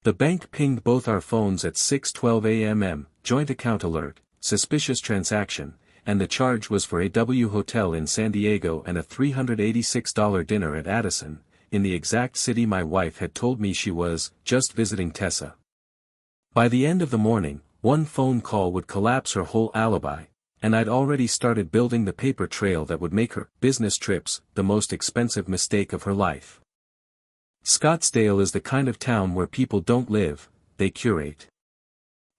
The bank pinged both our phones at 6:12 a.m. Joint account alert, suspicious transaction, and the charge was for a W hotel in San Diego and a $386 dinner at Addison, in the exact city my wife had told me she was just visiting Tessa. By the end of the morning, one phone call would collapse her whole alibi, and I'd already started building the paper trail that would make her business trips the most expensive mistake of her life. Scottsdale is the kind of town where people don't live, they curate.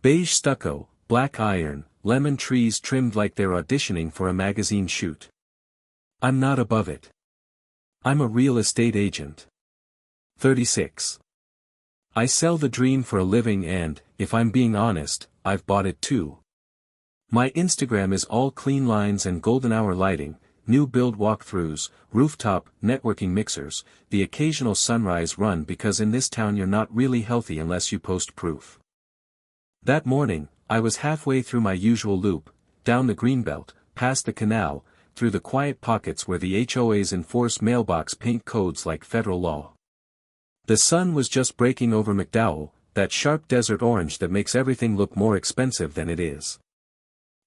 Beige stucco, black iron, lemon trees trimmed like they're auditioning for a magazine shoot. I'm not above it. I'm a real estate agent. 36. I sell the dream for a living and, if I'm being honest, I've bought it too. My Instagram is all clean lines and golden hour lighting, new build walkthroughs, rooftop, networking mixers, the occasional sunrise run because in this town you're not really healthy unless you post proof. That morning, I was halfway through my usual loop, down the greenbelt, past the canal, through the quiet pockets where the HOAs enforce mailbox paint codes like federal law. The sun was just breaking over McDowell, that sharp desert orange that makes everything look more expensive than it is.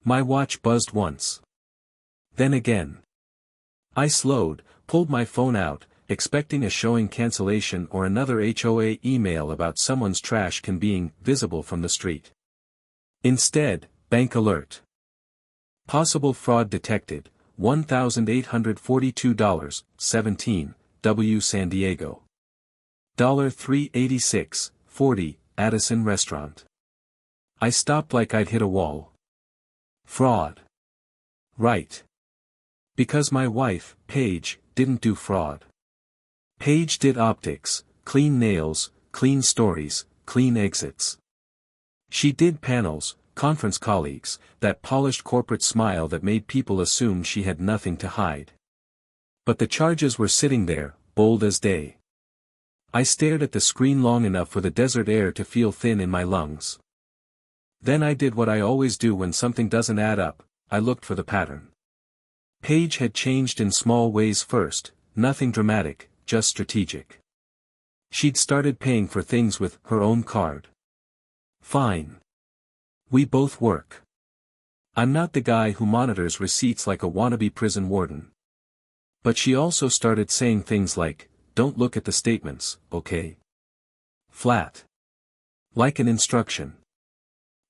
My watch buzzed once. Then again. I slowed, pulled my phone out, expecting a showing cancellation or another HOA email about someone's trash can being visible from the street. Instead, bank alert. Possible fraud detected, $1,842.17, W San Diego. $386.40, Addison restaurant. I stopped like I'd hit a wall. Fraud. Right. Because my wife, Paige, didn't do fraud. Paige did optics, clean nails, clean stories, clean exits. She did panels, conference colleagues, that polished corporate smile that made people assume she had nothing to hide. But the charges were sitting there, bold as day. I stared at the screen long enough for the desert air to feel thin in my lungs. Then I did what I always do when something doesn't add up, I looked for the pattern. Paige had changed in small ways first, nothing dramatic, just strategic. She'd started paying for things with her own card. Fine. We both work. I'm not the guy who monitors receipts like a wannabe prison warden. But she also started saying things like, "Don't look at the statements, okay?" Flat. Like an instruction.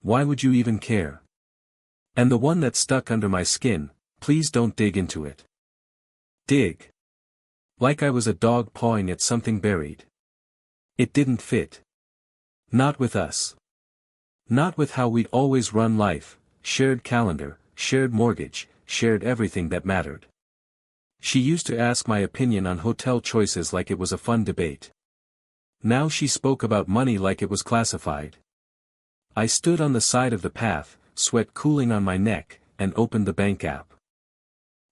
Why would you even care? And the one that stuck under my skin, "Please don't dig into it." Dig. Like I was a dog pawing at something buried. It didn't fit. Not with us. Not with how we'd always run life, shared calendar, shared mortgage, shared everything that mattered. She used to ask my opinion on hotel choices like it was a fun debate. Now she spoke about money like it was classified. I stood on the side of the path, sweat cooling on my neck, and opened the bank app.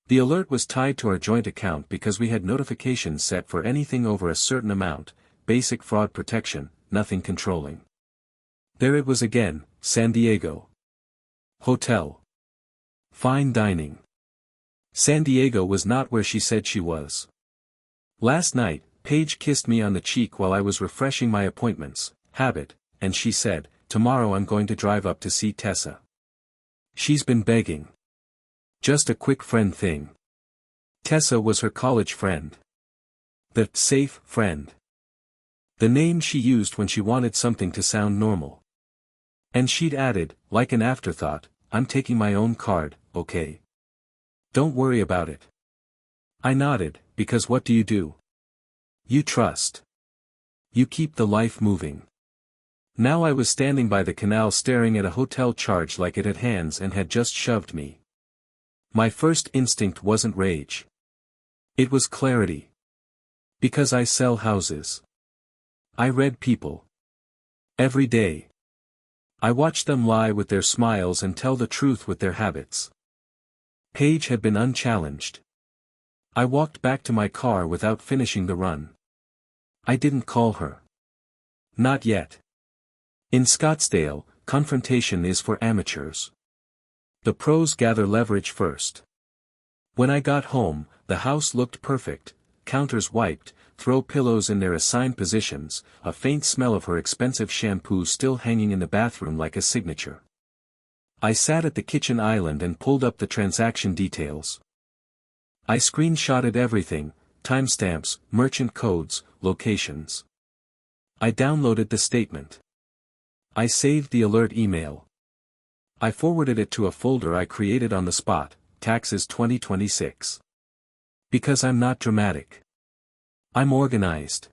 The alert was tied to our joint account because we had notifications set for anything over a certain amount, basic fraud protection, nothing controlling. There it was again, San Diego. Hotel. Fine dining. San Diego was not where she said she was. Last night, Paige kissed me on the cheek while I was refreshing my appointments, habit, and she said, "Tomorrow I'm going to drive up to see Tessa." She's been begging. Just a quick friend thing. Tessa was her college friend. The safe friend. The name she used when she wanted something to sound normal. And she'd added, like an afterthought, "I'm taking my own card, okay? Don't worry about it." I nodded, because what do? You trust. You keep the life moving. Now I was standing by the canal staring at a hotel charge like it had hands and had just shoved me. My first instinct wasn't rage. It was clarity. Because I sell houses. I read people. Every day. I watched them lie with their smiles and tell the truth with their habits. Paige had been unchallenged. I walked back to my car without finishing the run. I didn't call her. Not yet. In Scottsdale, confrontation is for amateurs. The pros gather leverage first. When I got home, the house looked perfect, counters wiped, throw pillows in their assigned positions, a faint smell of her expensive shampoo still hanging in the bathroom like a signature. I sat at the kitchen island and pulled up the transaction details. I screenshotted everything, timestamps, merchant codes, locations. I downloaded the statement. I saved the alert email. I forwarded it to a folder I created on the spot, Taxes 2026. Because I'm not dramatic. I'm organized.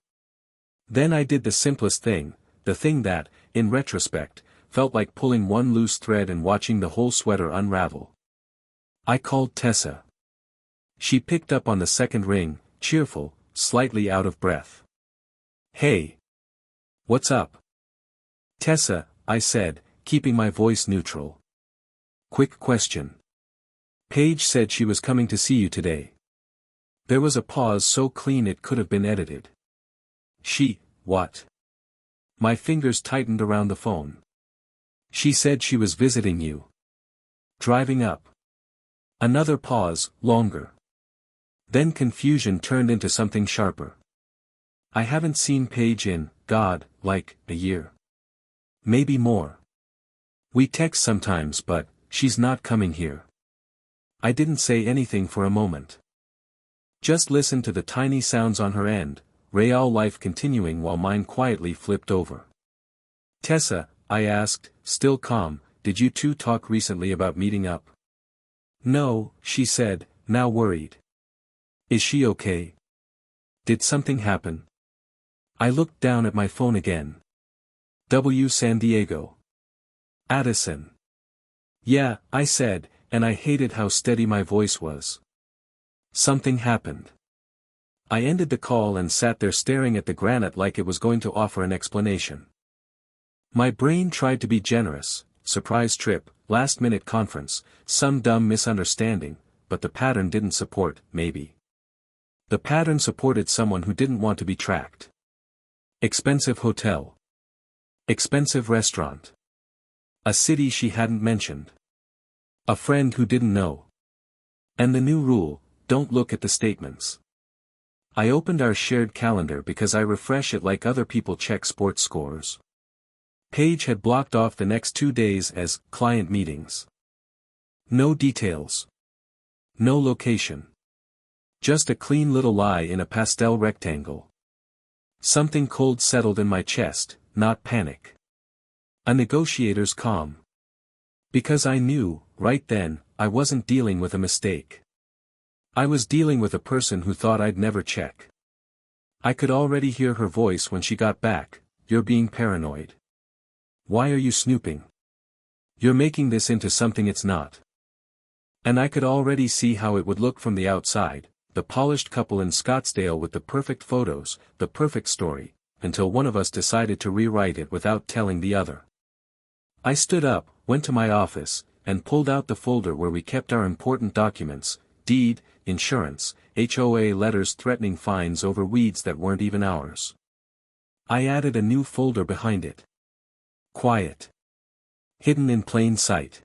Then I did the simplest thing, the thing that, in retrospect, felt like pulling one loose thread and watching the whole sweater unravel. I called Tessa. She picked up on the second ring, cheerful, slightly out of breath. "Hey. What's up?" "Tessa," I said, keeping my voice neutral. "Quick question. Paige said she was coming to see you today." There was a pause so clean it could have been edited. What? My fingers tightened around the phone. "She said she was visiting you. Driving up." Another pause, longer. Then confusion turned into something sharper. "I haven't seen Paige in, God, like, a year. Maybe more. We text sometimes but, she's not coming here." I didn't say anything for a moment. Just listened to the tiny sounds on her end, real life continuing while mine quietly flipped over. "Tessa," I asked, still calm, "did you two talk recently about meeting up?" "No," she said, now worried. "Is she okay? Did something happen?" I looked down at my phone again. San Diego. Addison. "Yeah," I said, and I hated how steady my voice was. "Something happened." I ended the call and sat there staring at the granite like it was going to offer an explanation. My brain tried to be generous, surprise trip, last-minute conference, some dumb misunderstanding, but the pattern didn't support, maybe. The pattern supported someone who didn't want to be tracked. Expensive hotel. Expensive restaurant. A city she hadn't mentioned. A friend who didn't know. And the new rule, don't look at the statements. I opened our shared calendar because I refresh it like other people check sports scores. Paige had blocked off the next 2 days as client meetings. No details. No location. Just a clean little lie in a pastel rectangle. Something cold settled in my chest, not panic. A negotiator's calm. Because I knew, right then, I wasn't dealing with a mistake. I was dealing with a person who thought I'd never check. I could already hear her voice when she got back, "You're being paranoid. Why are you snooping? You're making this into something it's not." And I could already see how it would look from the outside, the polished couple in Scottsdale with the perfect photos, the perfect story, until one of us decided to rewrite it without telling the other. I stood up, went to my office, and pulled out the folder where we kept our important documents, deed, insurance, HOA letters threatening fines over weeds that weren't even ours. I added a new folder behind it. Quiet. Hidden in plain sight.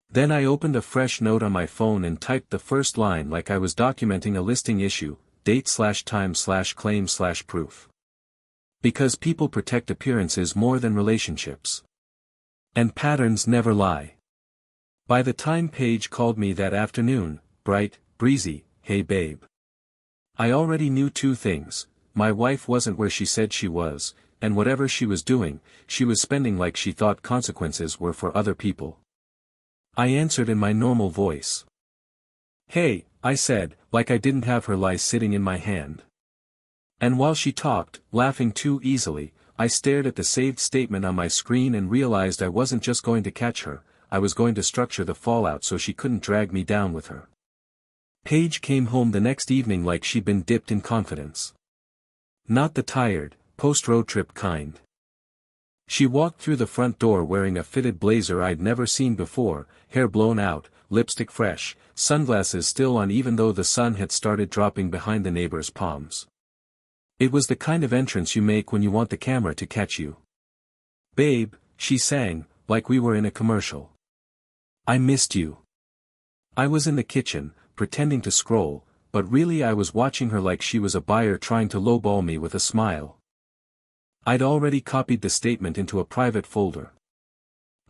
Then I opened a fresh note on my phone and typed the first line like I was documenting a listing issue, date/time/claim/proof. Because people protect appearances more than relationships. And patterns never lie. By the time Paige called me that afternoon, bright, breezy, "Hey babe." I already knew 2 things, my wife wasn't where she said she was, and whatever she was doing, she was spending like she thought consequences were for other people. I answered in my normal voice. "Hey," I said, like I didn't have her lie sitting in my hand. And while she talked, laughing too easily, I stared at the saved statement on my screen and realized I wasn't just going to catch her, I was going to structure the fallout so she couldn't drag me down with her. Paige came home the next evening like she'd been dipped in confidence. Not the tired, post-road trip kind. She walked through the front door wearing a fitted blazer I'd never seen before, hair blown out, lipstick fresh, sunglasses still on even though the sun had started dropping behind the neighbor's palms. It was the kind of entrance you make when you want the camera to catch you. "Babe," she sang, like we were in a commercial. "I missed you." I was in the kitchen, pretending to scroll, but really I was watching her like she was a buyer trying to lowball me with a smile. I'd already copied the statement into a private folder.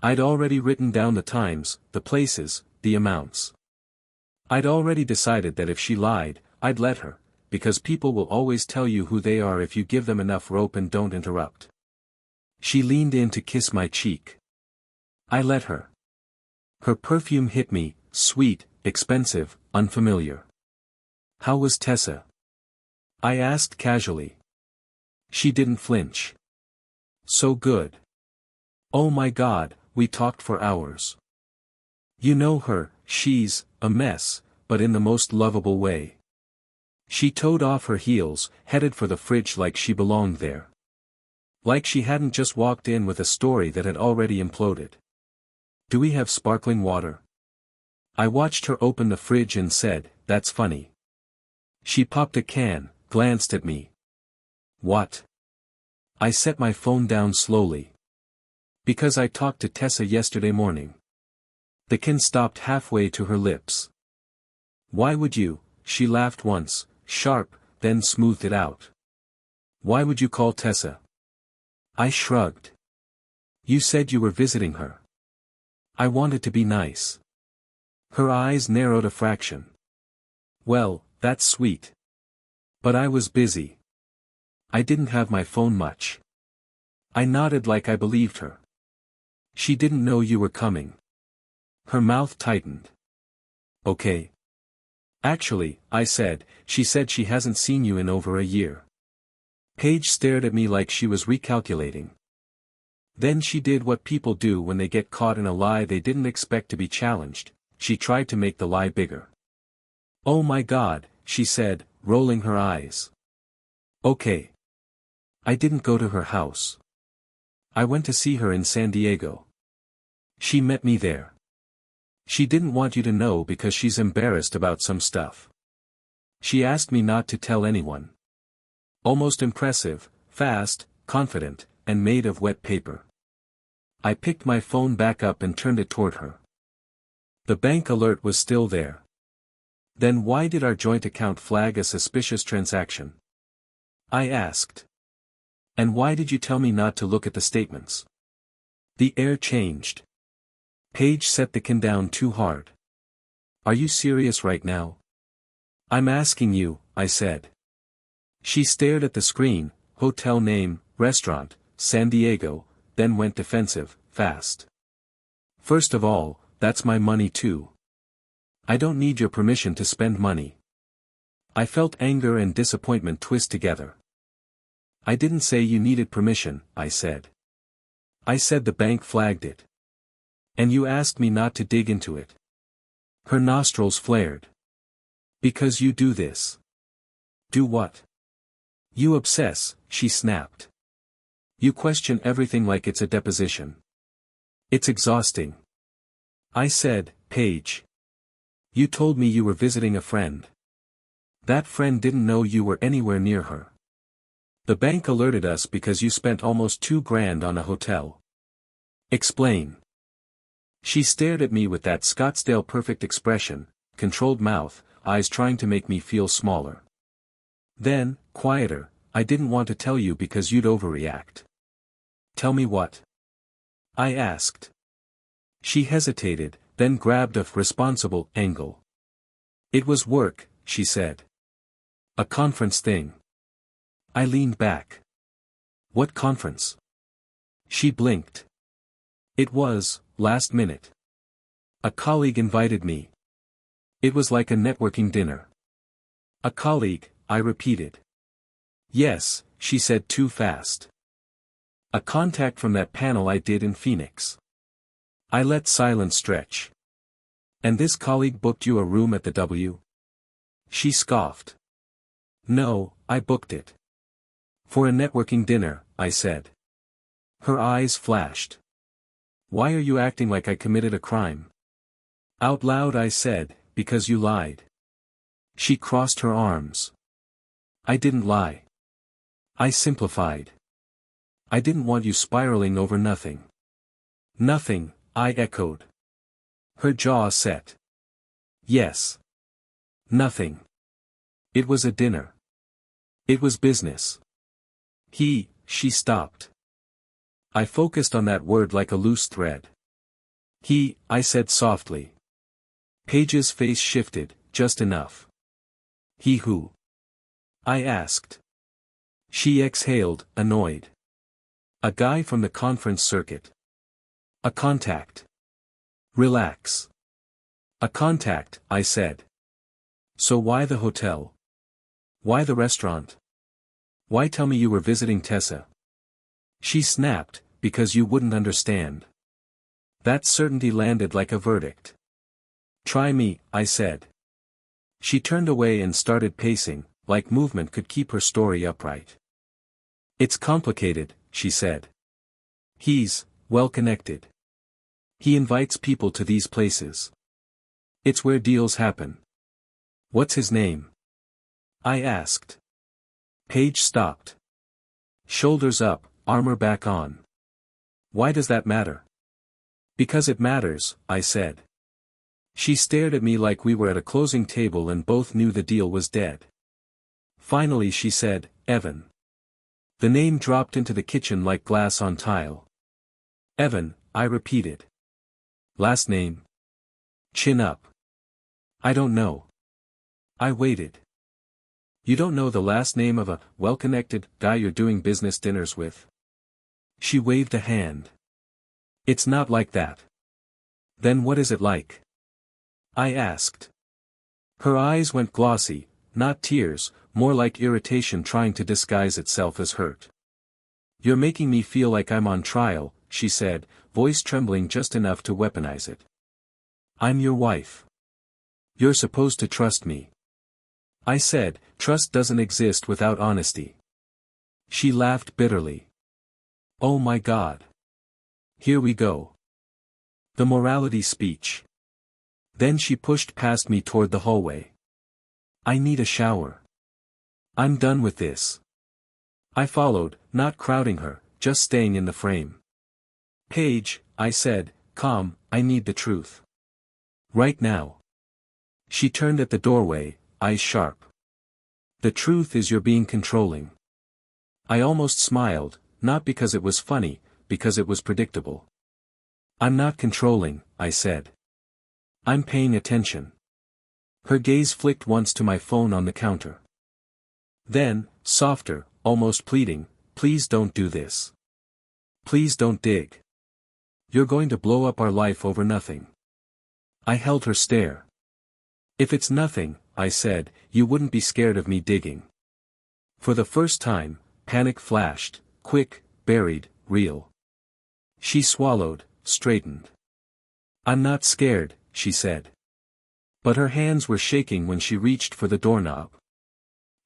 I'd already written down the times, the places, the amounts. I'd already decided that if she lied, I'd let her, because people will always tell you who they are if you give them enough rope and don't interrupt. She leaned in to kiss my cheek. I let her. Her perfume hit me, sweet, expensive, unfamiliar. How was Tessa? I asked casually. She didn't flinch. So good. Oh my God, we talked for hours. You know her, she's a mess, but in the most lovable way. She toed off her heels, headed for the fridge like she belonged there. Like she hadn't just walked in with a story that had already imploded. Do we have sparkling water? I watched her open the fridge and said, that's funny. She popped a can, glanced at me. What? I set my phone down slowly. Because I talked to Tessa yesterday morning. The can stopped halfway to her lips. Why would you? She laughed once, sharp, then smoothed it out. Why would you call Tessa? I shrugged. You said you were visiting her. I wanted to be nice. Her eyes narrowed a fraction. Well, that's sweet. But I was busy. I didn't have my phone much. I nodded like I believed her. She didn't know you were coming. Her mouth tightened. Okay. Actually, I said, she said she hasn't seen you in over a year. Paige stared at me like she was recalculating. Then she did what people do when they get caught in a lie they didn't expect to be challenged. She tried to make the lie bigger. Oh my God, she said, rolling her eyes. Okay. I didn't go to her house. I went to see her in San Diego. She met me there. She didn't want you to know because she's embarrassed about some stuff. She asked me not to tell anyone. Almost impressive, fast, confident, and made of wet paper. I picked my phone back up and turned it toward her. The bank alert was still there. Then why did our joint account flag a suspicious transaction? I asked. And why did you tell me not to look at the statements? The air changed. Paige set the can down too hard. Are you serious right now? I'm asking you, I said. She stared at the screen, hotel name, restaurant, San Diego, then went defensive, fast. First of all, that's my money too. I don't need your permission to spend money. I felt anger and disappointment twist together. I didn't say you needed permission, I said. I said the bank flagged it. And you asked me not to dig into it. Her nostrils flared. Because you do this. Do what? You obsess, she snapped. You question everything like it's a deposition. It's exhausting. I said, Paige. You told me you were visiting a friend. That friend didn't know you were anywhere near her. The bank alerted us because you spent almost $2,000 on a hotel. Explain. She stared at me with that Scottsdale perfect expression, controlled mouth, eyes trying to make me feel smaller. Then, quieter, I didn't want to tell you because you'd overreact. Tell me what? I asked. She hesitated, then grabbed a responsible angle. It was work, she said. A conference thing. I leaned back. What conference? She blinked. It was, last minute. A colleague invited me. It was like a networking dinner. A colleague, I repeated. Yes, she said too fast. A contact from that panel I did in Phoenix. I let silence stretch. And this colleague booked you a room at the W? She scoffed. No, I booked it. For a networking dinner, I said. Her eyes flashed. Why are you acting like I committed a crime? Out loud I said, because you lied. She crossed her arms. I didn't lie. I simplified. I didn't want you spiraling over nothing. Nothing, I echoed. Her jaw set. Yes. Nothing. It was a dinner. It was business. She stopped. I focused on that word like a loose thread. I said softly. Paige's face shifted, just enough. He who? I asked. She exhaled, annoyed. A guy from the conference circuit. A contact. Relax. A contact, I said. So why the hotel? Why the restaurant? Why tell me you were visiting Tessa? She snapped, because you wouldn't understand. That certainty landed like a verdict. Try me, I said. She turned away and started pacing, like movement could keep her story upright. It's complicated, she said. He's well connected. He invites people to these places. It's where deals happen. What's his name? I asked. Paige stopped. Shoulders up, armor back on. Why does that matter? Because it matters, I said. She stared at me like we were at a closing table and both knew the deal was dead. Finally she said, Evan. The name dropped into the kitchen like glass on tile. Evan, I repeated. Last name? Chin up. I don't know. I waited. You don't know the last name of a well-connected guy you're doing business dinners with? She waved a hand. It's not like that. Then what is it like? I asked. Her eyes went glossy, not tears, more like irritation trying to disguise itself as hurt. You're making me feel like I'm on trial, she said, voice trembling just enough to weaponize it. I'm your wife. You're supposed to trust me. I said, trust doesn't exist without honesty. She laughed bitterly. Oh my God. Here we go. The morality speech. Then she pushed past me toward the hallway. I need a shower. I'm done with this. I followed, not crowding her, just staying in the frame. Paige, I said, calm, I need the truth. Right now. She turned at the doorway, eyes sharp. The truth is you're being controlling. I almost smiled, not because it was funny, because it was predictable. I'm not controlling, I said. I'm paying attention. Her gaze flicked once to my phone on the counter. Then, softer, almost pleading, please don't do this. Please don't dig. You're going to blow up our life over nothing. I held her stare. If it's nothing, I said, you wouldn't be scared of me digging. For the first time, panic flashed, quick, buried, real. She swallowed, straightened. I'm not scared, she said. But her hands were shaking when she reached for the doorknob.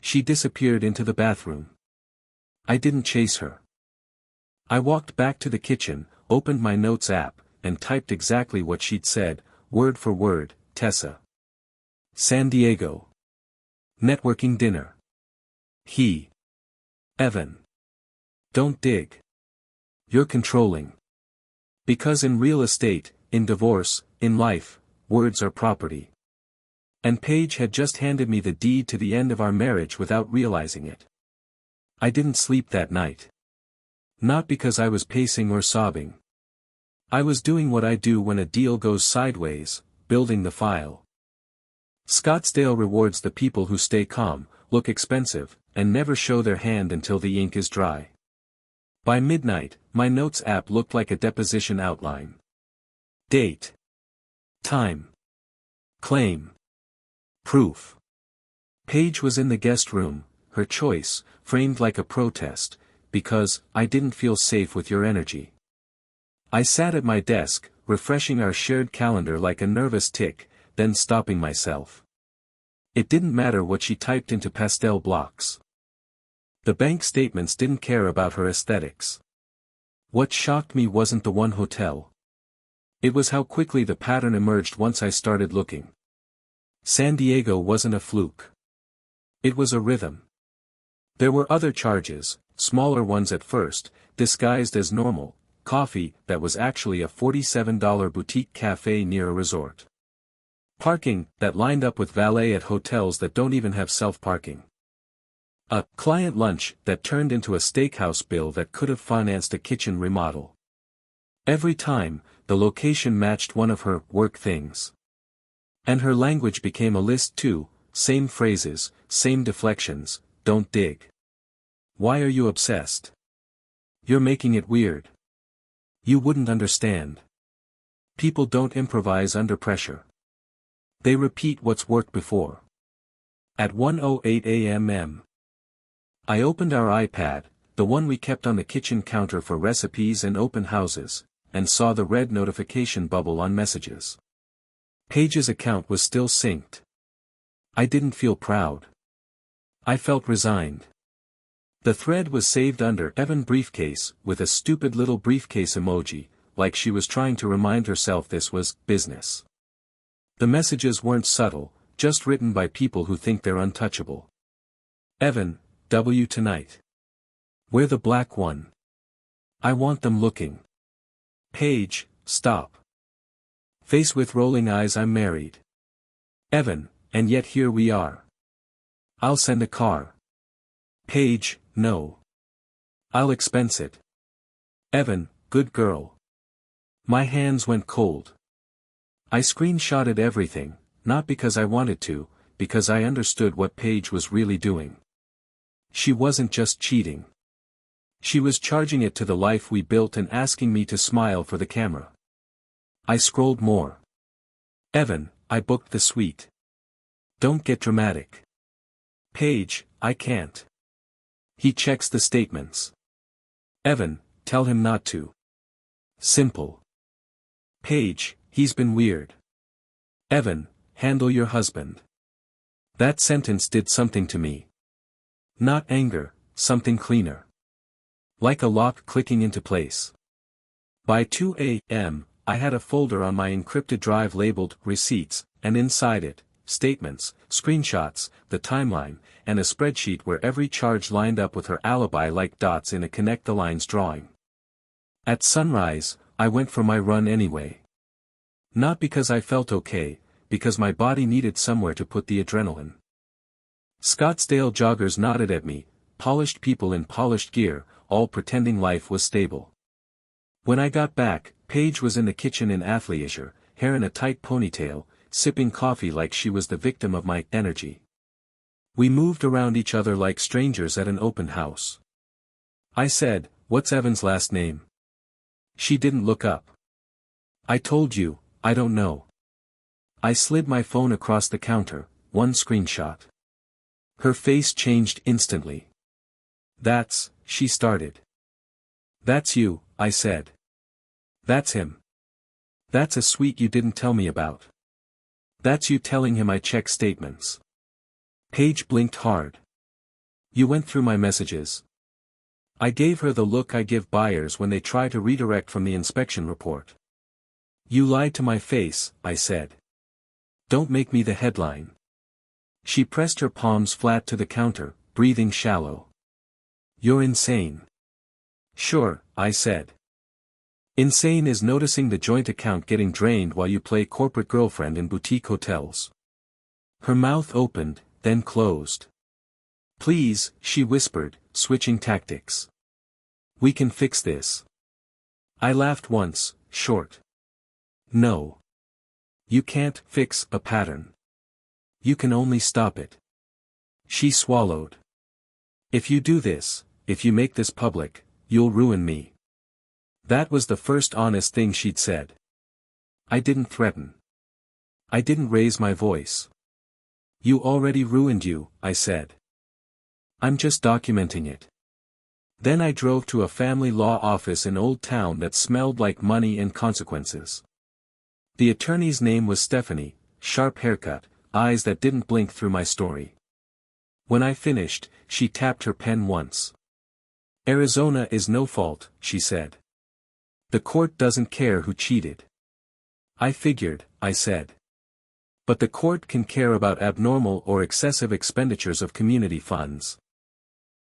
She disappeared into the bathroom. I didn't chase her. I walked back to the kitchen, opened my notes app, and typed exactly what she'd said, word for word, Tessa. San Diego. Networking dinner. Evan. Don't dig. You're controlling. Because in real estate, in divorce, in life, words are property. And Paige had just handed me the deed to the end of our marriage without realizing it. I didn't sleep that night. Not because I was pacing or sobbing. I was doing what I do when a deal goes sideways, building the file. Scottsdale rewards the people who stay calm, look expensive, and never show their hand until the ink is dry. By midnight, my notes app looked like a deposition outline. Date. Time. Claim. Proof. Paige was in the guest room, her choice, framed like a protest, because I didn't feel safe with your energy. I sat at my desk, refreshing our shared calendar like a nervous tick, then stopping myself. It didn't matter what she typed into pastel blocks. The bank statements didn't care about her aesthetics. What shocked me wasn't the one hotel. It was how quickly the pattern emerged once I started looking. San Diego wasn't a fluke. It was a rhythm. There were other charges, smaller ones at first, disguised as normal, coffee that was actually a $47 boutique cafe near a resort. Parking that lined up with valet at hotels that don't even have self-parking. A client lunch that turned into a steakhouse bill that could have financed a kitchen remodel. Every time, the location matched one of her work things. And her language became a list too, same phrases, same deflections, don't dig. Why are you obsessed? You're making it weird. You wouldn't understand. People don't improvise under pressure. They repeat what's worked before. At 1:08 a.m. I opened our iPad, the one we kept on the kitchen counter for recipes and open houses, and saw the red notification bubble on messages. Paige's account was still synced. I didn't feel proud. I felt resigned. The thread was saved under Evan briefcase with a stupid little briefcase emoji, like she was trying to remind herself this was business. The messages weren't subtle, just written by people who think they're untouchable. Evan, W tonight. We're the black one. I want them looking. Paige, stop. Face with rolling eyes, I'm married. Evan, and yet here we are. I'll send a car. Paige, no. I'll expense it. Evan, good girl. My hands went cold. I screenshotted everything, not because I wanted to, because I understood what Paige was really doing. She wasn't just cheating. She was charging it to the life we built and asking me to smile for the camera. I scrolled more. Evan, I booked the suite. Don't get dramatic. Paige, I can't. He checks the statements. Evan, tell him not to. Simple. Paige, he's been weird. Evan, handle your husband. That sentence did something to me. Not anger, something cleaner. Like a lock clicking into place. By 2 a.m., I had a folder on my encrypted drive labeled Receipts, and inside it, statements, screenshots, the timeline, and a spreadsheet where every charge lined up with her alibi like dots in a connect the lines drawing. At sunrise, I went for my run anyway. Not because I felt okay, because my body needed somewhere to put the adrenaline. Scottsdale joggers nodded at me, polished people in polished gear, all pretending life was stable. When I got back, Paige was in the kitchen in athleisure, hair in a tight ponytail, sipping coffee like she was the victim of my energy. We moved around each other like strangers at an open house. I said, "What's Evan's last name?" She didn't look up. I told you, I don't know. I slid my phone across the counter, one screenshot. Her face changed instantly. She started. That's you, I said. That's him. That's a suite you didn't tell me about. That's you telling him I check statements. Paige blinked hard. You went through my messages. I gave her the look I give buyers when they try to redirect from the inspection report. You lied to my face, I said. Don't make me the headline. She pressed her palms flat to the counter, breathing shallow. You're insane. Sure, I said. Insane is noticing the joint account getting drained while you play corporate girlfriend in boutique hotels. Her mouth opened, then closed. Please, she whispered, switching tactics. We can fix this. I laughed once, short. No. You can't fix a pattern. You can only stop it. She swallowed. If you do this, if you make this public, you'll ruin me. That was the first honest thing she'd said. I didn't threaten. I didn't raise my voice. You already ruined you, I said. I'm just documenting it. Then I drove to a family law office in Old Town that smelled like money and consequences. The attorney's name was Stephanie, sharp haircut, eyes that didn't blink through my story. When I finished, she tapped her pen once. Arizona is no fault, she said. The court doesn't care who cheated. I figured, I said. But the court can care about abnormal or excessive expenditures of community funds.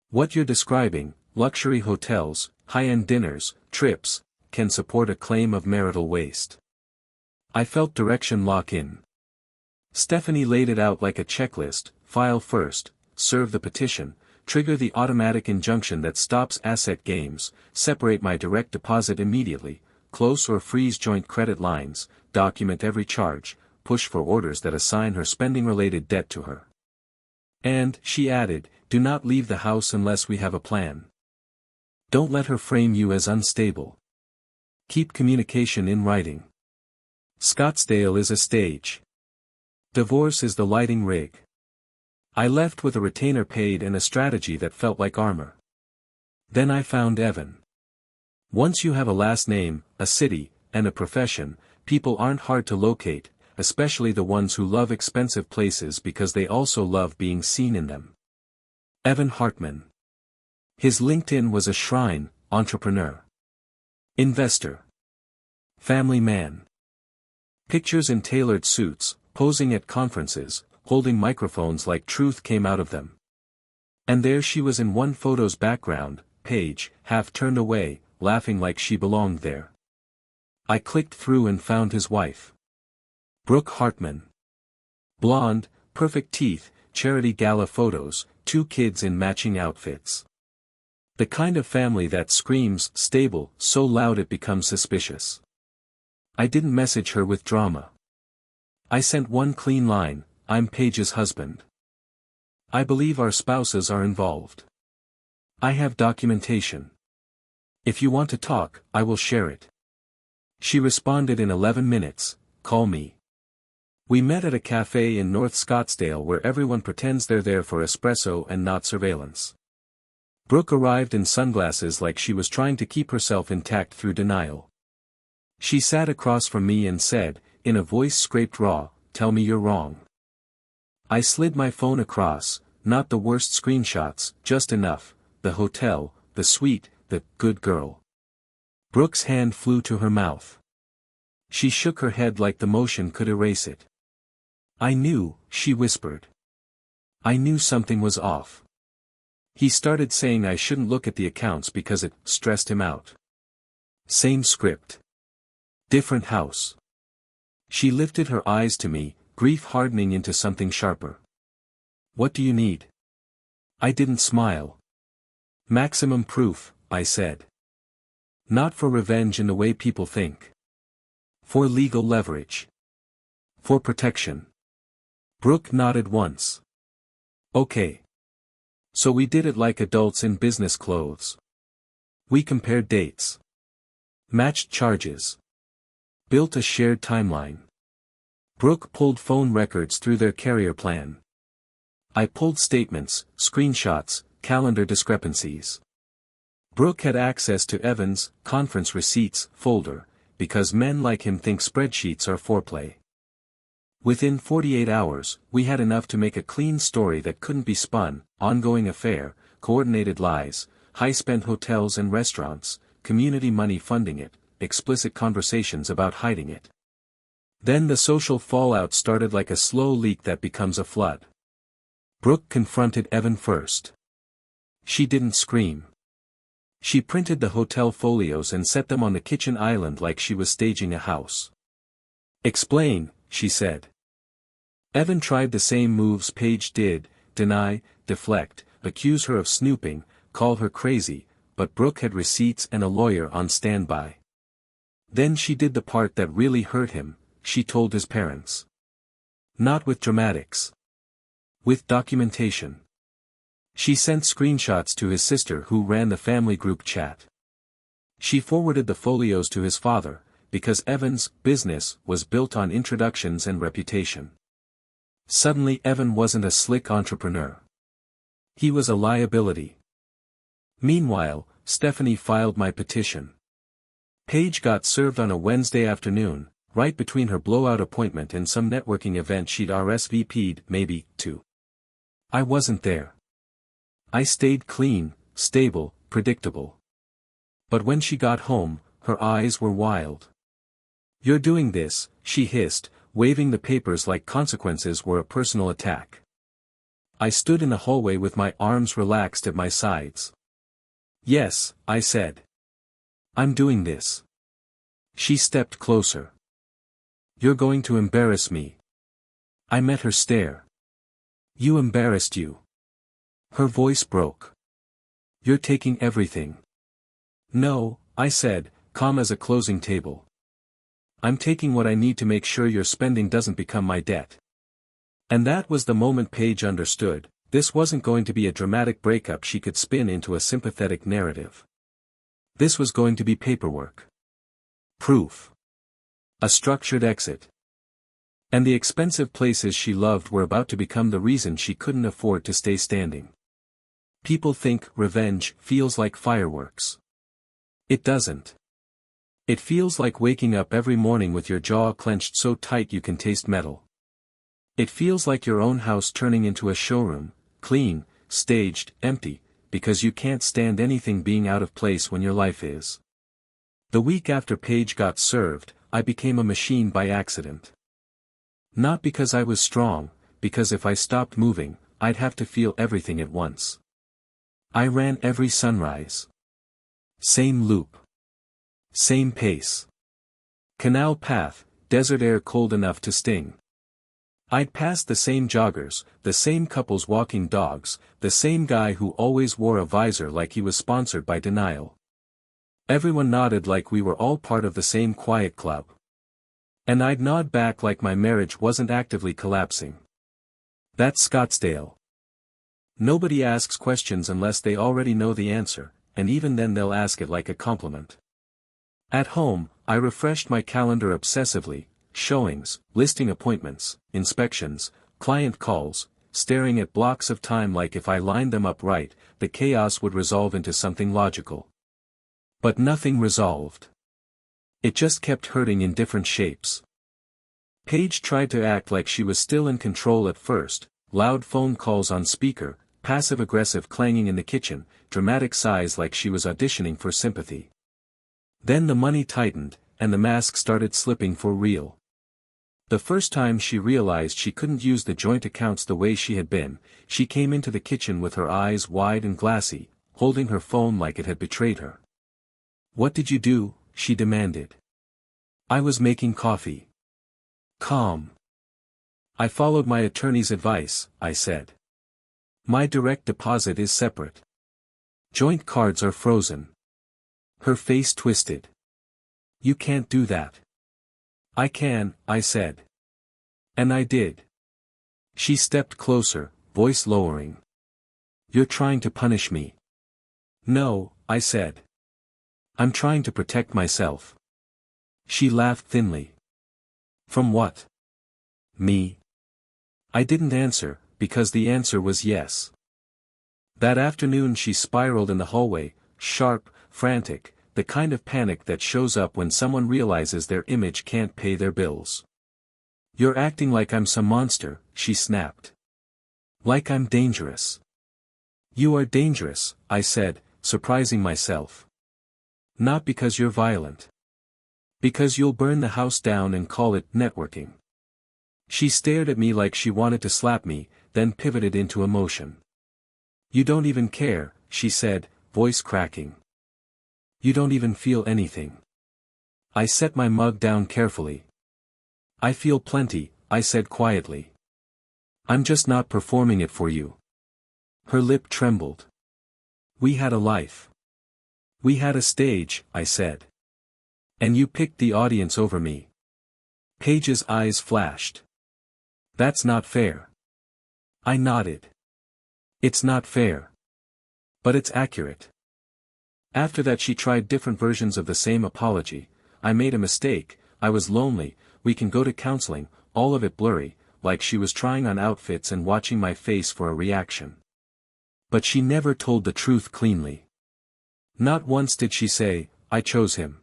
What you're describing, luxury hotels, high-end dinners, trips, can support a claim of marital waste. I felt direction lock in. Stephanie laid it out like a checklist: file first, serve the petition, trigger the automatic injunction that stops asset games, separate my direct deposit immediately, close or freeze joint credit lines, document every charge, push for orders that assign her spending-related debt to her. And, she added, do not leave the house unless we have a plan. Don't let her frame you as unstable. Keep communication in writing. Scottsdale is a stage. Divorce is the lighting rig. I left with a retainer paid and a strategy that felt like armor. Then I found Evan. Once you have a last name, a city, and a profession, people aren't hard to locate, especially the ones who love expensive places because they also love being seen in them. Evan Hartman. His LinkedIn was a shrine: entrepreneur, investor, family man. Pictures in tailored suits, posing at conferences, holding microphones like truth came out of them. And there she was in one photo's background page, half turned away, laughing like she belonged there. I clicked through and found his wife. Brooke Hartman. Blonde, perfect teeth, charity gala photos, 2 kids in matching outfits. The kind of family that screams stable so loud it becomes suspicious. I didn't message her with drama. I sent one clean line: I'm Paige's husband. I believe our spouses are involved. I have documentation. If you want to talk, I will share it. She responded in 11 minutes, call me. We met at a cafe in North Scottsdale where everyone pretends they're there for espresso and not surveillance. Brooke arrived in sunglasses like she was trying to keep herself intact through denial. She sat across from me and said, in a voice scraped raw, tell me you're wrong. I slid my phone across, not the worst screenshots, just enough: the hotel, the suite, the good girl. Brooke's hand flew to her mouth. She shook her head like the motion could erase it. I knew, she whispered. I knew something was off. He started saying I shouldn't look at the accounts because it stressed him out. Same script. Different house. She lifted her eyes to me, grief hardening into something sharper. What do you need? I didn't smile. Maximum proof, I said. Not for revenge in the way people think. For legal leverage. For protection. Brooke nodded once. Okay. So we did it like adults in business clothes. We compared dates. Matched charges. Built a shared timeline. Brooke pulled phone records through their carrier plan. I pulled statements, screenshots, calendar discrepancies. Brooke had access to Evan's conference receipts folder, because men like him think spreadsheets are foreplay. Within 48 hours, we had enough to make a clean story that couldn't be spun: ongoing affair, coordinated lies, high-spend hotels and restaurants, community money funding it, explicit conversations about hiding it. Then the social fallout started like a slow leak that becomes a flood. Brooke confronted Evan first. She didn't scream. She printed the hotel folios and set them on the kitchen island like she was staging a house. Explain, she said. Evan tried the same moves Paige did: deny, deflect, accuse her of snooping, call her crazy, but Brooke had receipts and a lawyer on standby. Then she did the part that really hurt him: she told his parents. Not with dramatics. With documentation. She sent screenshots to his sister who ran the family group chat. She forwarded the folios to his father, because Evan's business was built on introductions and reputation. Suddenly Evan wasn't a slick entrepreneur. He was a liability. Meanwhile, Stephanie filed my petition. Paige got served on a Wednesday afternoon, right between her blowout appointment and some networking event she'd RSVP'd, maybe, to. I wasn't there. I stayed clean, stable, predictable. But when she got home, her eyes were wild. You're doing this, she hissed, waving the papers like consequences were a personal attack. I stood in the hallway with my arms relaxed at my sides. Yes, I said. I'm doing this. She stepped closer. You're going to embarrass me. I met her stare. You embarrassed you. Her voice broke. You're taking everything. No, I said, calm as a closing table. I'm taking what I need to make sure your spending doesn't become my debt. And that was the moment Paige understood, this wasn't going to be a dramatic breakup she could spin into a sympathetic narrative. This was going to be paperwork. Proof. A structured exit. And the expensive places she loved were about to become the reason she couldn't afford to stay standing. People think revenge feels like fireworks. It doesn't. It feels like waking up every morning with your jaw clenched so tight you can taste metal. It feels like your own house turning into a showroom, clean, staged, empty, because you can't stand anything being out of place when your life is. The week after Paige got served, I became a machine by accident. Not because I was strong, because if I stopped moving, I'd have to feel everything at once. I ran every sunrise. Same loop. Same pace. Canal path, desert air cold enough to sting. I'd pass the same joggers, the same couples walking dogs, the same guy who always wore a visor like he was sponsored by denial. Everyone nodded like we were all part of the same quiet club. And I'd nod back like my marriage wasn't actively collapsing. That's Scottsdale. Nobody asks questions unless they already know the answer, and even then they'll ask it like a compliment. At home, I refreshed my calendar obsessively, showings, listing appointments, inspections, client calls, staring at blocks of time like if I lined them up right, the chaos would resolve into something logical. But nothing resolved. It just kept hurting in different shapes. Paige tried to act like she was still in control at first, loud phone calls on speaker, passive-aggressive clanging in the kitchen, dramatic sighs like she was auditioning for sympathy. Then the money tightened, and the mask started slipping for real. The first time she realized she couldn't use the joint accounts the way she had been, she came into the kitchen with her eyes wide and glassy, holding her phone like it had betrayed her. "What did you do?" she demanded. "I was making coffee." "Calm." "I followed my attorney's advice," I said. "My direct deposit is separate. Joint cards are frozen." Her face twisted. "You can't do that." "I can," I said. And I did. She stepped closer, voice lowering. "You're trying to punish me." "No," I said. "I'm trying to protect myself." She laughed thinly. "From what?" "Me." I didn't answer, because the answer was yes. That afternoon she spiraled in the hallway, sharp, frantic, the kind of panic that shows up when someone realizes their image can't pay their bills. "You're acting like I'm some monster," she snapped. "Like I'm dangerous." "You are dangerous," I said, surprising myself. "Not because you're violent. Because you'll burn the house down and call it networking." She stared at me like she wanted to slap me, then pivoted into emotion. "You don't even care," she said, voice cracking. "You don't even feel anything." I set my mug down carefully. "I feel plenty," I said quietly. "I'm just not performing it for you." Her lip trembled. "We had a life. We had a stage," I said. "And you picked the audience over me." Paige's eyes flashed. "That's not fair." I nodded. "It's not fair. But it's accurate." After that she tried different versions of the same apology. "I made a mistake, I was lonely, we can go to counseling," all of it blurry, like she was trying on outfits and watching my face for a reaction. But she never told the truth cleanly. Not once did she say, "I chose him."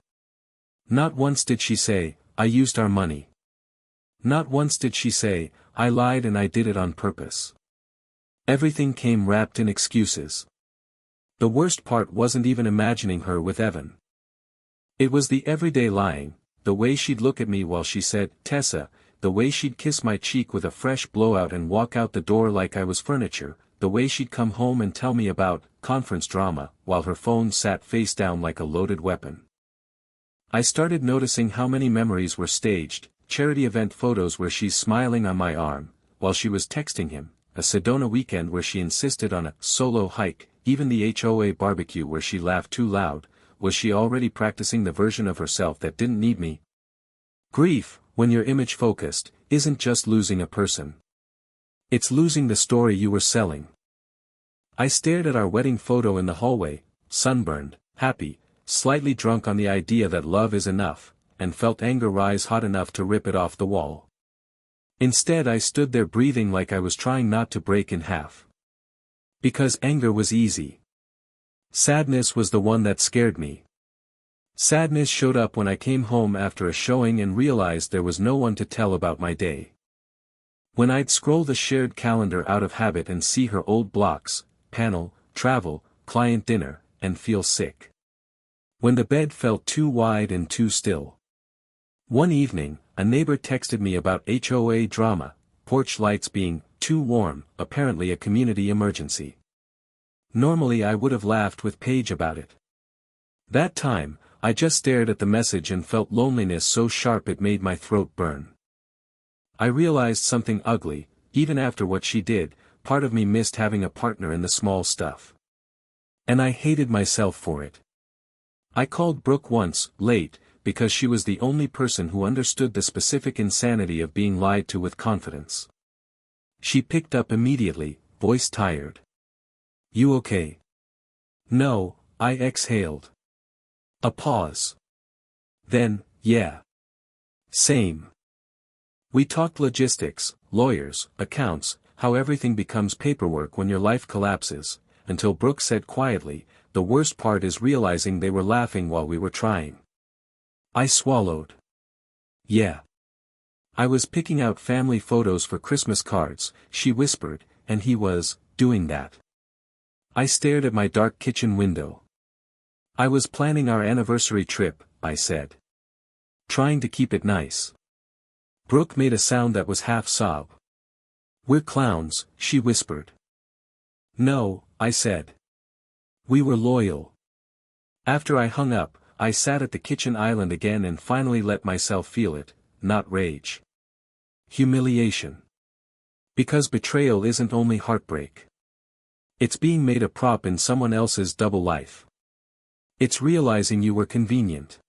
Not once did she say, "I used our money." Not once did she say, "I lied and I did it on purpose." Everything came wrapped in excuses. The worst part wasn't even imagining her with Evan. It was the everyday lying, the way she'd look at me while she said, "Tessa," the way she'd kiss my cheek with a fresh blowout and walk out the door like I was furniture, the way she'd come home and tell me about conference drama, while her phone sat face down like a loaded weapon. I started noticing how many memories were staged, charity event photos where she's smiling on my arm, while she was texting him, a Sedona weekend where she insisted on a solo hike, even the HOA barbecue where she laughed too loud. Was she already practicing the version of herself that didn't need me? Grief, when you're image-focused, isn't just losing a person. It's losing the story you were selling. I stared at our wedding photo in the hallway, sunburned, happy, slightly drunk on the idea that love is enough, and felt anger rise hot enough to rip it off the wall. Instead I stood there breathing like I was trying not to break in half. Because anger was easy. Sadness was the one that scared me. Sadness showed up when I came home after a showing and realized there was no one to tell about my day. When I'd scroll the shared calendar out of habit and see her old blocks, panel, travel, client dinner, and feel sick. When the bed felt too wide and too still. One evening, a neighbor texted me about HOA drama, porch lights being too warm, apparently a community emergency. Normally I would have laughed with Paige about it. That time, I just stared at the message and felt loneliness so sharp it made my throat burn. I realized something ugly. Even after what she did, part of me missed having a partner in the small stuff. And I hated myself for it. I called Brooke once, late, because she was the only person who understood the specific insanity of being lied to with confidence. She picked up immediately, voice tired. "You okay?" "No," I exhaled. A pause. Then, "Yeah. Same." We talked logistics, lawyers, accounts, how everything becomes paperwork when your life collapses, until Brooke said quietly, "The worst part is realizing they were laughing while we were trying." I swallowed. "Yeah. I was picking out family photos for Christmas cards," she whispered, "and he was doing that." I stared at my dark kitchen window. "I was planning our anniversary trip," I said. "Trying to keep it nice." Brooke made a sound that was half sob. "We're clowns," she whispered. "No," I said. "We were loyal." After I hung up, I sat at the kitchen island again and finally let myself feel it, not rage. Humiliation. Because betrayal isn't only heartbreak. It's being made a prop in someone else's double life. It's realizing you were convenient.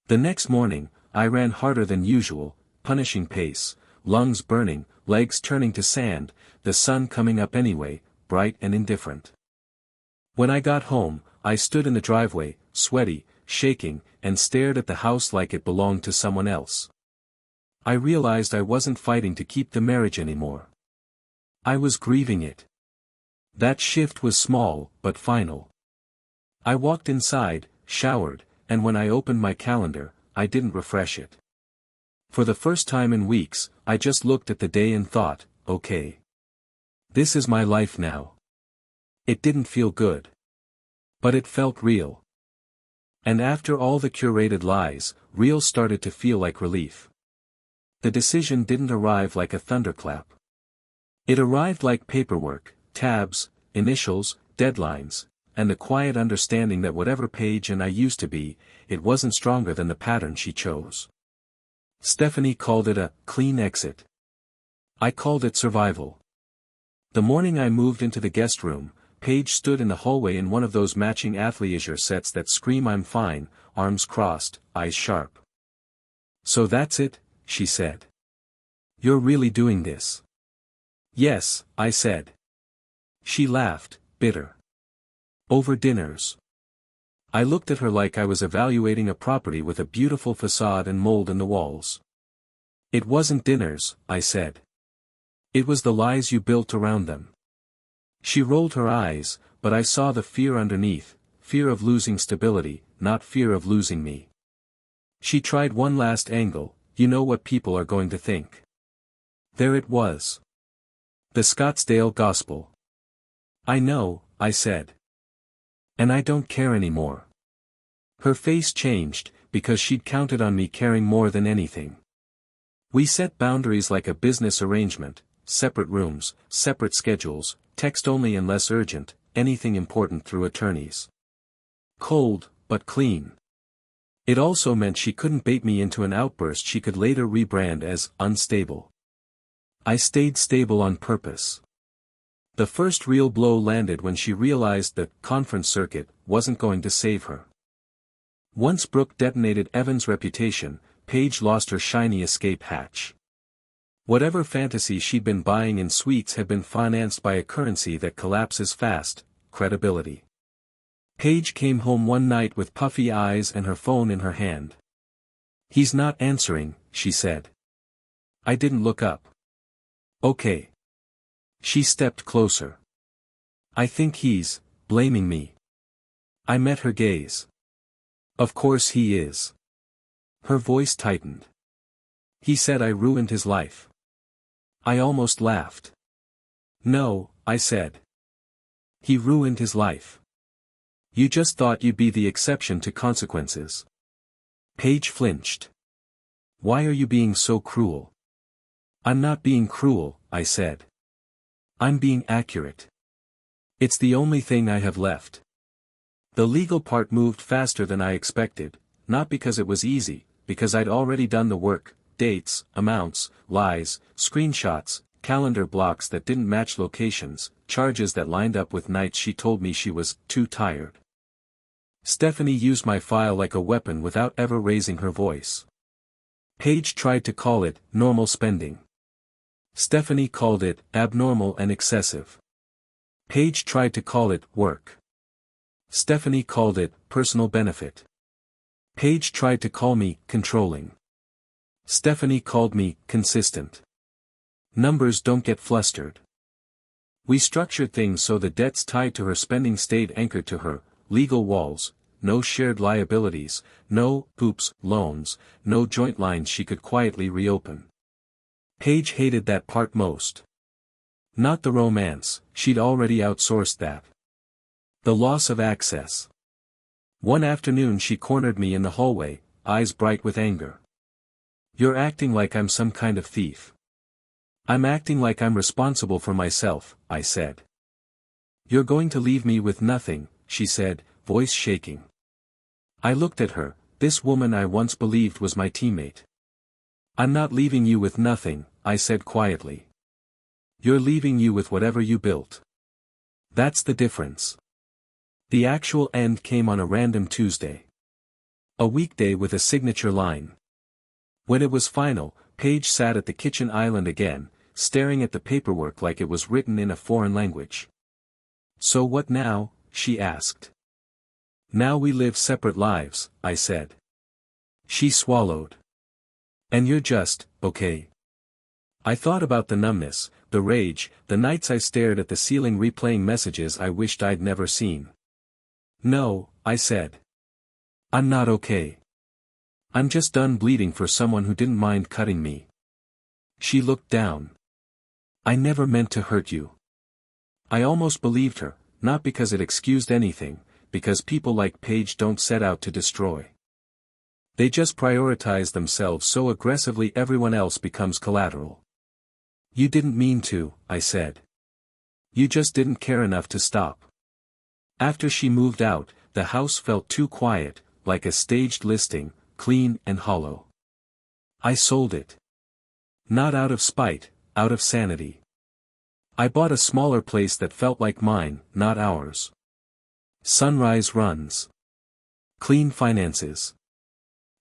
The next morning, I ran harder than usual, punishing pace, lungs burning, legs turning to sand, the sun coming up anyway, bright and indifferent. When I got home, I stood in the driveway, sweaty, shaking, and stared at the house like it belonged to someone else. I realized I wasn't fighting to keep the marriage anymore. I was grieving it. That shift was small, but final. I walked inside, showered, and when I opened my calendar, I didn't refresh it. For the first time in weeks, I just looked at the day and thought, okay. This is my life now. It didn't feel good. But it felt real. And after all the curated lies, real started to feel like relief. The decision didn't arrive like a thunderclap. It arrived like paperwork, tabs, initials, deadlines, and the quiet understanding that whatever Paige and I used to be, it wasn't stronger than the pattern she chose. Stephanie called it a clean exit. I called it survival. The morning I moved into the guest room, Paige stood in the hallway in one of those matching athleisure sets that scream "I'm fine," arms crossed, eyes sharp. "So that's it," she said. "You're really doing this?" "Yes," I said. She laughed, bitter. "Over dinners." I looked at her like I was evaluating a property with a beautiful facade and mold in the walls. "It wasn't dinners," I said. "It was the lies you built around them." She rolled her eyes, but I saw the fear underneath, fear of losing stability, not fear of losing me. She tried one last angle, "You know what people are going to think." There it was. The Scottsdale gospel. "I know," I said. "And I don't care anymore." Her face changed, because she'd counted on me caring more than anything. We set boundaries like a business arrangement, separate rooms, separate schedules, text only and less urgent, anything important through attorneys. Cold, but clean. It also meant she couldn't bait me into an outburst she could later rebrand as unstable. I stayed stable on purpose. The first real blow landed when she realized the conference circuit wasn't going to save her. Once Brooke detonated Evan's reputation, Paige lost her shiny escape hatch. Whatever fantasy she'd been buying in suites had been financed by a currency that collapses fast: credibility. Paige came home one night with puffy eyes and her phone in her hand. "He's not answering," she said. I didn't look up. "Okay." She stepped closer. "I think he's blaming me." I met her gaze. "Of course he is." Her voice tightened. "He said I ruined his life." I almost laughed. "No," I said. "He ruined his life. You just thought you'd be the exception to consequences." Paige flinched. "Why are you being so cruel?" "I'm not being cruel," I said. "I'm being accurate. It's the only thing I have left." The legal part moved faster than I expected, not because it was easy, because I'd already done the work: dates, amounts, lies, screenshots, calendar blocks that didn't match locations, charges that lined up with nights she told me she was too tired. Stephanie used my file like a weapon without ever raising her voice. Paige tried to call it normal spending. Stephanie called it abnormal and excessive. Paige tried to call it work. Stephanie called it personal benefit. Paige tried to call me controlling. Stephanie called me consistent. Numbers don't get flustered. We structured things so the debts tied to her spending stayed anchored to her: legal walls, no shared liabilities, no oops loans, no joint lines she could quietly reopen. Paige hated that part most. Not the romance, she'd already outsourced that. The loss of access. One afternoon she cornered me in the hallway, eyes bright with anger. "You're acting like I'm some kind of thief." "I'm acting like I'm responsible for myself," I said. "You're going to leave me with nothing," she said, voice shaking. I looked at her, this woman I once believed was my teammate. "I'm not leaving you with nothing," I said quietly. "You're leaving you with whatever you built. That's the difference." The actual end came on a random Tuesday. A weekday with a signature line. When it was final, Paige sat at the kitchen island again, staring at the paperwork like it was written in a foreign language. "So what now?" she asked. "Now we live separate lives," I said. She swallowed. "And you're just okay." I thought about the numbness, the rage, the nights I stared at the ceiling replaying messages I wished I'd never seen. "No," I said. "I'm not okay. I'm just done bleeding for someone who didn't mind cutting me." She looked down. "I never meant to hurt you." I almost believed her, not because it excused anything, because people like Paige don't set out to destroy. They just prioritize themselves so aggressively everyone else becomes collateral. "You didn't mean to," I said. "You just didn't care enough to stop." After she moved out, the house felt too quiet, like a staged listing, clean and hollow. I sold it. Not out of spite, out of sanity. I bought a smaller place that felt like mine, not ours. Sunrise runs. Clean finances.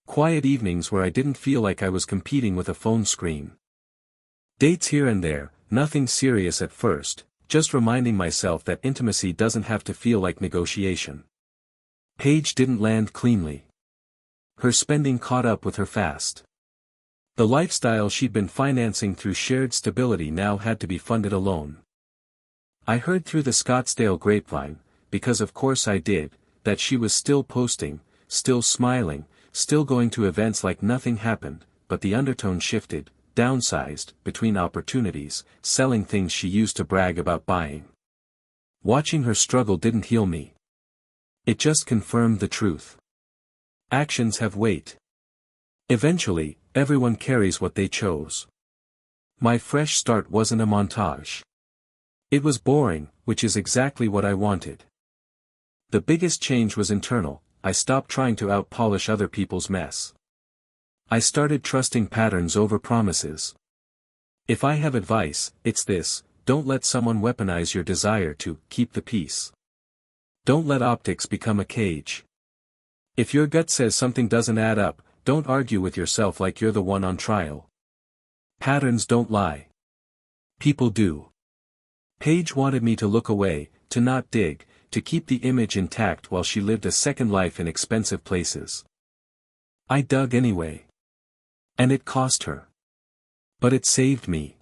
Quiet evenings where I didn't feel like I was competing with a phone screen. Dates here and there, nothing serious at first, just reminding myself that intimacy doesn't have to feel like negotiation. Paige didn't land cleanly. Her spending caught up with her fast. The lifestyle she'd been financing through shared stability now had to be funded alone. I heard through the Scottsdale grapevine, because of course I did, that she was still posting, still smiling, still going to events like nothing happened, but the undertone shifted, downsized, between opportunities, selling things she used to brag about buying. Watching her struggle didn't heal me. It just confirmed the truth. Actions have weight. Eventually, everyone carries what they chose. My fresh start wasn't a montage. It was boring, which is exactly what I wanted. The biggest change was internal. I stopped trying to out-polish other people's mess. I started trusting patterns over promises. If I have advice, it's this: don't let someone weaponize your desire to keep the peace. Don't let optics become a cage. If your gut says something doesn't add up, don't argue with yourself like you're the one on trial. Patterns don't lie. People do. Paige wanted me to look away, to not dig, to keep the image intact while she lived a second life in expensive places. I dug anyway. And it cost her. But it saved me.